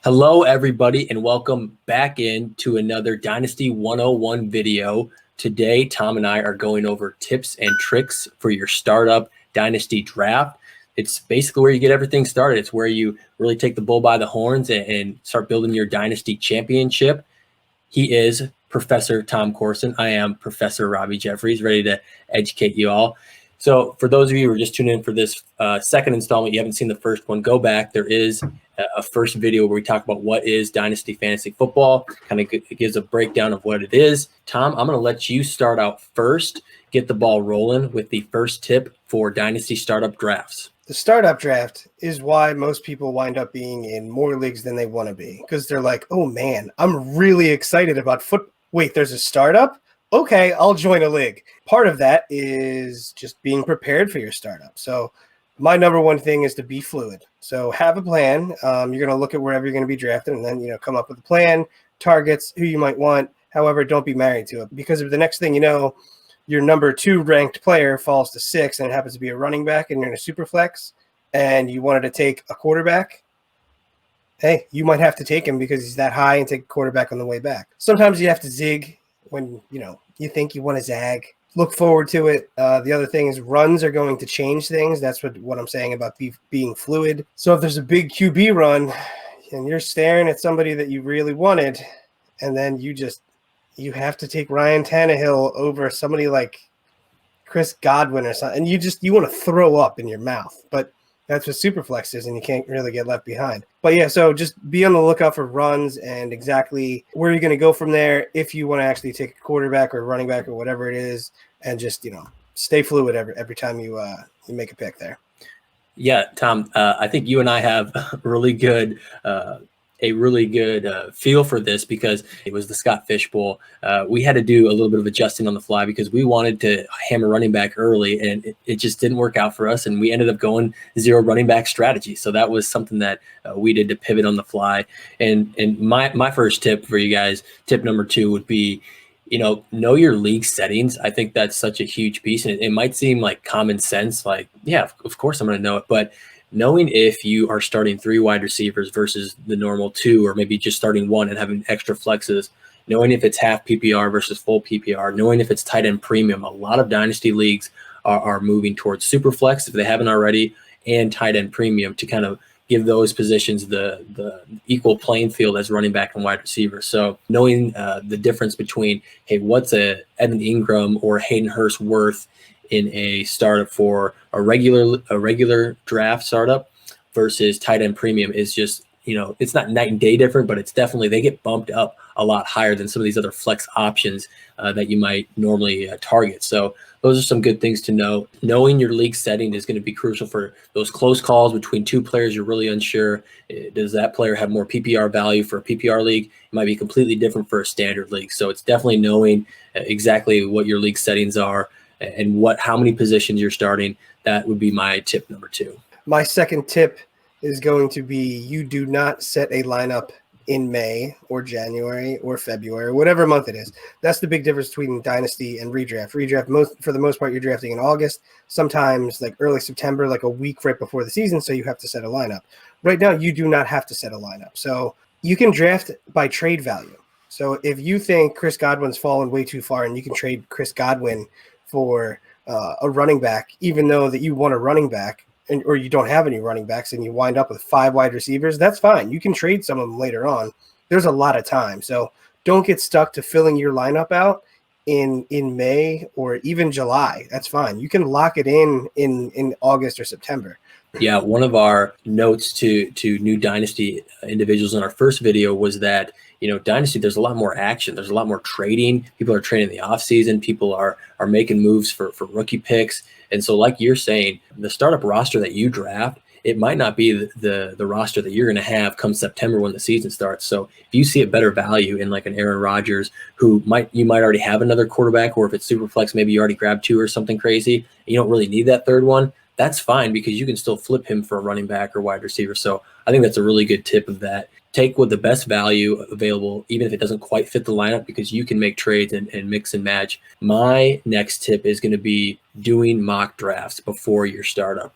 Hello, everybody, and welcome back into another Dynasty 101 video. Today, Tom and I are going over tips and tricks for your startup Dynasty draft. It's basically where you get everything started. It's where you really take the bull by the horns and start building your Dynasty championship. He is Professor Tom Corson. I am Professor Robbie Jeffries, ready to educate you all. So for those of you who are just tuning in for this second installment, you haven't seen the first one, go back. There is a first video where we talk about what is Dynasty Fantasy Football, kind of gives a breakdown of what it is. Tom, I'm going to let you start out first, get the ball rolling with the first tip for Dynasty startup drafts. The startup draft is why most people wind up being in more leagues than they want to be, because they're like, oh man, I'm really excited about football. Wait, there's a startup? Okay, I'll join a league. Part of that is just being prepared for your startup. So my number one thing is to be fluid. So have a plan. You're going to look at wherever you're going to be drafted and then, come up with a plan, targets, who you might want. However, don't be married to it, because if the next thing you know, your number 2 ranked player falls to 6 and it happens to be a running back and you're in a super flex and you wanted to take a quarterback, hey, you might have to take him because he's that high and take a quarterback on the way back. Sometimes you have to zig when, you think you want to zag. Look forward to it. The other thing is runs are going to change things. That's what I'm saying about being fluid. So if there's a big QB run and you're staring at somebody that you really wanted, and then you have to take Ryan Tannehill over somebody like Chris Godwin or something, and you want to throw up in your mouth. But that's what Superflex is, and you can't really get left behind. But yeah, so just be on the lookout for runs and exactly where you're going to go from there if you want to actually take a quarterback or a running back or whatever it is, and just, stay fluid every time you make a pick there. Yeah, Tom, I think you and I have a really good feel for this, because it was the Scott Fish Bowl. We had to do a little bit of adjusting on the fly because we wanted to hammer running back early, and it just didn't work out for us, and we ended up going 0 running back strategy. So that was something that we did to pivot on the fly. And my first tip for you guys, tip number 2, would be, know your league settings. I think that's such a huge piece, and it might seem like common sense, like, yeah, of course I'm going to know it, but knowing if you are starting 3 wide receivers versus the normal 2, or maybe just starting 1 and having extra flexes, knowing if it's half PPR versus full PPR, knowing if it's tight end premium. A lot of dynasty leagues are moving towards super flex if they haven't already, and tight end premium to kind of give those positions the equal playing field as running back and wide receiver. So knowing the difference between, hey, what's a Evan Ingram or Hayden Hurst worth in a startup for a regular draft startup versus tight end premium is just, it's not night and day different, but it's definitely, they get bumped up a lot higher than some of these other flex options that you might normally target. So those are some good things to know. Knowing your league setting is going to be crucial for those close calls between 2 players you're really unsure. Does that player have more PPR value for a PPR league? It might be completely different for a standard league. So it's definitely knowing exactly what your league settings are and how many positions you're starting. That would be my tip number 2. My second tip is going to be, you do not set a lineup in May or January or February, whatever month it is. That's the big difference between Dynasty and redraft. Redraft, for the most part, you're drafting in August, sometimes like early September, like a week right before the season, so you have to set a lineup. Right now, you do not have to set a lineup. So you can draft by trade value. So if you think Chris Godwin's fallen way too far and you can trade Chris Godwin for a running back, even though that you want a running back, or you don't have any running backs and you wind up with 5 wide receivers, that's fine. You can trade some of them later on. There's a lot of time. So don't get stuck to filling your lineup out in May or even July. That's fine. You can lock it in August or September. Yeah, one of our notes to new Dynasty individuals in our first video was that, Dynasty, there's a lot more action. There's a lot more trading. People are trading in the offseason. People are making moves for rookie picks. And so like you're saying, the startup roster that you draft, it might not be the roster that you're going to have come September when the season starts. So if you see a better value in like an Aaron Rodgers, you might already have another quarterback, or if it's super flex, maybe you already grabbed 2 or something crazy, and you don't really need that third one, that's fine, because you can still flip him for a running back or wide receiver. So I think that's a really good tip of that. take what the best value available, even if it doesn't quite fit the lineup, because you can make trades and mix and match. My next tip is going to be doing mock drafts before your startup.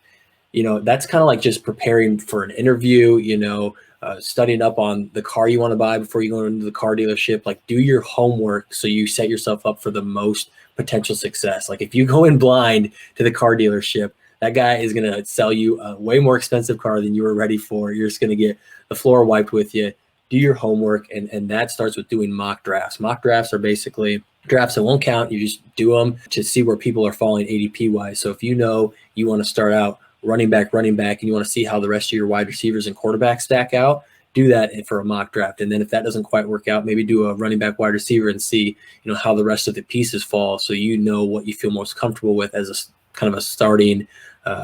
That's kind of like just preparing for an interview, studying up on the car you want to buy before you go into the car dealership. Like, do your homework so you set yourself up for the most potential success. Like, if you go in blind to the car dealership, that guy is going to sell you a way more expensive car than you were ready for. You're just going to get the floor wiped with you. Do your homework, and that starts with doing mock drafts. Mock drafts are basically drafts that won't count. You just do them to see where people are falling ADP wise. So if you want to start out running back, and you want to see how the rest of your wide receivers and quarterbacks stack out, do that for a mock draft. And then if that doesn't quite work out, maybe do a running back, wide receiver, and see how the rest of the pieces fall, so what you feel most comfortable with as a kind of a starting,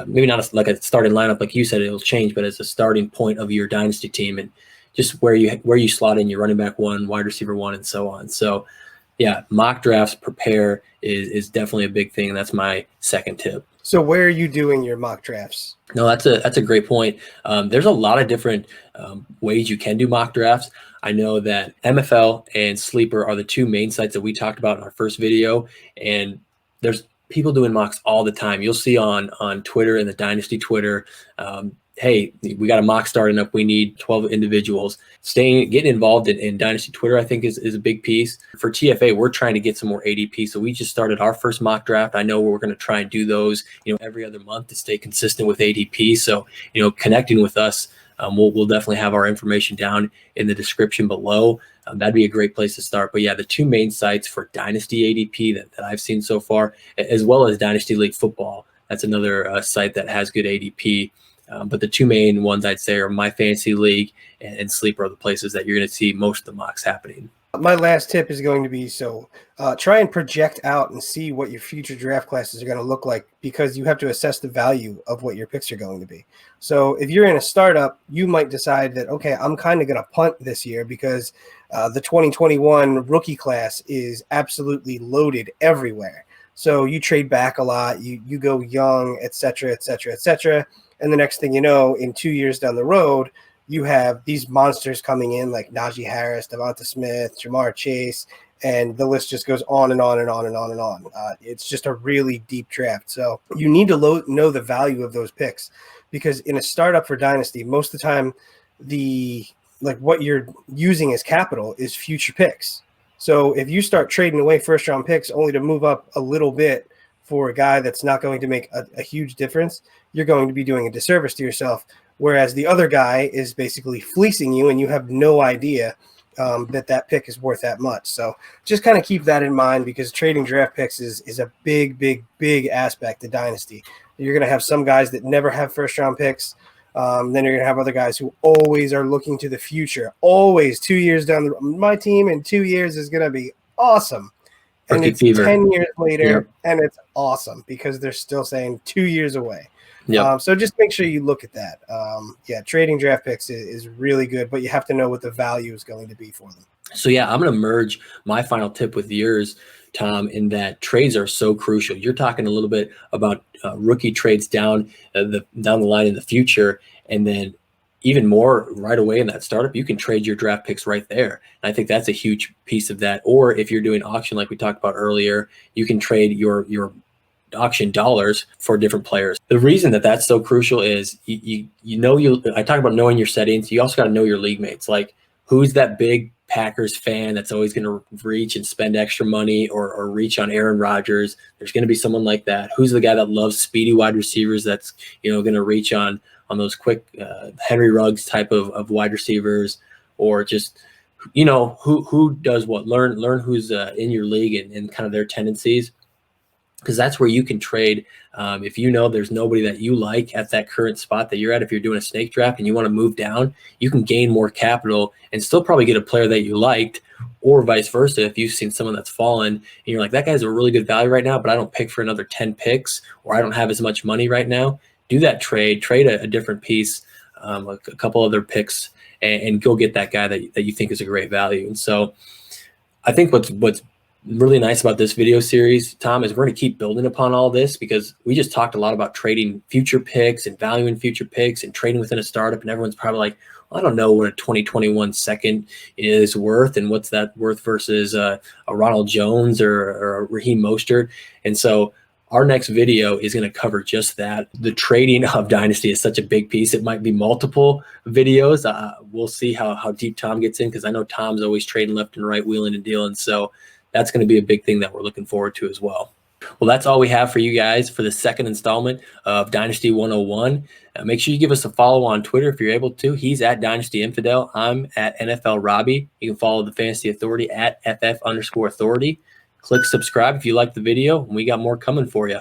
maybe not like a starting lineup like you said, it'll change, but as a starting point of your dynasty team, and just where you slot in your running back one, wide receiver one, and so on. So yeah, mock drafts, prepare is definitely a big thing, and that's my second tip. So where are you doing your mock drafts? No, that's a great point. There's a lot of different ways you can do mock drafts. I know that MFL and Sleeper are the two main sites that we talked about in our first video, and there's people doing mocks all the time. You'll see on Twitter and the Dynasty Twitter, hey, we got a mock starting up. We need 12 individuals. Getting involved in Dynasty Twitter, I think, is a big piece. For TFA, we're trying to get some more ADP. So we just started our first mock draft. I know we're going to try and do those, every other month to stay consistent with ADP. So, connecting with us, we'll definitely have our information down in the description below. That'd be a great place to start. But yeah, the two main sites for Dynasty ADP that I've seen so far, as well as Dynasty League Football, that's another site that has good ADP. But the two main ones I'd say are My Fantasy League and Sleeper are the places that you're going to see most of the mocks happening. My last tip is going to be try and project out and see what your future draft classes are going to look like, because you have to assess the value of what your picks are going to be. So if you're in a startup, you might decide that, okay, I'm kind of going to punt this year because the 2021 rookie class is absolutely loaded everywhere. So you trade back a lot, you go young, et cetera, et cetera, et cetera. And the next thing you know, in 2 years down the road, you have these monsters coming in like Najee Harris, Devonta Smith, Jamar Chase, and the list just goes on and on and on and on and on. It's just a really deep draft. So you need to know the value of those picks, because in a startup for Dynasty, most of the time, what you're using as capital is future picks. So if you start trading away first-round picks only to move up a little bit for a guy that's not going to make a huge difference, you're going to be doing a disservice to yourself. Whereas the other guy is basically fleecing you, and you have no idea that pick is worth that much. So just kind of keep that in mind, because trading draft picks is a big, big, big aspect of Dynasty. You're going to have some guys that never have first-round picks. Then you're going to have other guys who always are looking to the future. Always 2 years down the road. My team in 2 years is going to be awesome. And it's 10 years later, and it's awesome because they're still saying 2 years away. Yep. So just make sure you look at that. Trading draft picks is really good, but you have to know what the value is going to be for them. So yeah, I'm going to merge my final tip with yours, Tom, in that trades are so crucial. You're talking a little bit about rookie trades down the line in the future, and then even more right away in that startup, you can trade your draft picks right there. And I think that's a huge piece of that. Or if you're doing auction like we talked about earlier, you can trade your auction dollars for different players. The reason that that's so crucial is I talk about knowing your settings. You also got to know your league mates. Like, who's that big Packers fan that's always going to reach and spend extra money or reach on Aaron Rodgers? There's going to be someone like that. Who's the guy that loves speedy wide receivers that's going to reach on those quick Henry Ruggs type of wide receivers, or just who does what? Learn who's in your league and kind of their tendencies, because that's where you can trade. If there's nobody that you like at that current spot that you're at, if you're doing a snake draft and you want to move down, you can gain more capital and still probably get a player that you liked, or vice versa. If you've seen someone that's fallen and you're like, that guy's a really good value right now, but I don't pick for another 10 picks, or I don't have as much money right now, do that trade a different piece, a couple other picks, and go get that guy that you think is a great value. And so I think what's really nice about this video series, Tom, is we're going to keep building upon all this, because we just talked a lot about trading future picks and valuing future picks and trading within a startup. And everyone's probably like, I don't know what a 2021 second is worth and what's that worth versus a Ronald Jones or a Raheem Mostert. And so our next video is going to cover just that. The trading of Dynasty is such a big piece. It might be multiple videos. We'll see how deep Tom gets in, because I know Tom's always trading left and right, wheeling and dealing. So that's going to be a big thing that we're looking forward to as well. Well, that's all we have for you guys for the second installment of Dynasty 101. Make sure you give us a follow on Twitter if you're able to. He's at Dynasty Infidel. I'm at NFL Robbie. You can follow the Fantasy Authority at FF_Authority. Click subscribe if you like the video, and we got more coming for you.